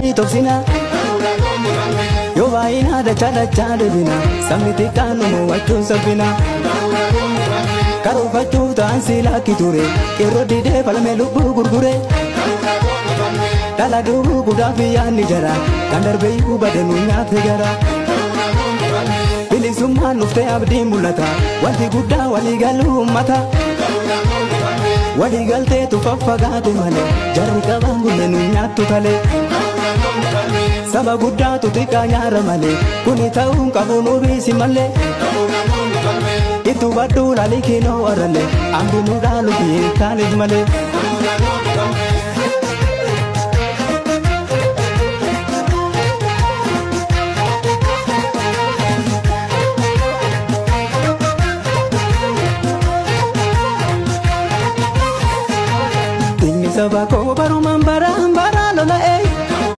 ni toksina yo vaina da chada bina samiti kanu mo wachun sabina karo fachu tan sila kiture kero dide palme lubu gurgure dala du guda fiya ni jara kandar be ubadenu nyaate gara bilisumma nufte abdi mulata wanti gudda wali galu mata wali galte tu faffagaate male jarri qabangu nenu nyaattu tale saba gudda tu tika nyaara male kuni ta'uun qabu nu bisi male itu baddu lalikino warale ambi nu dalu fi talib male Sabako baru membara lola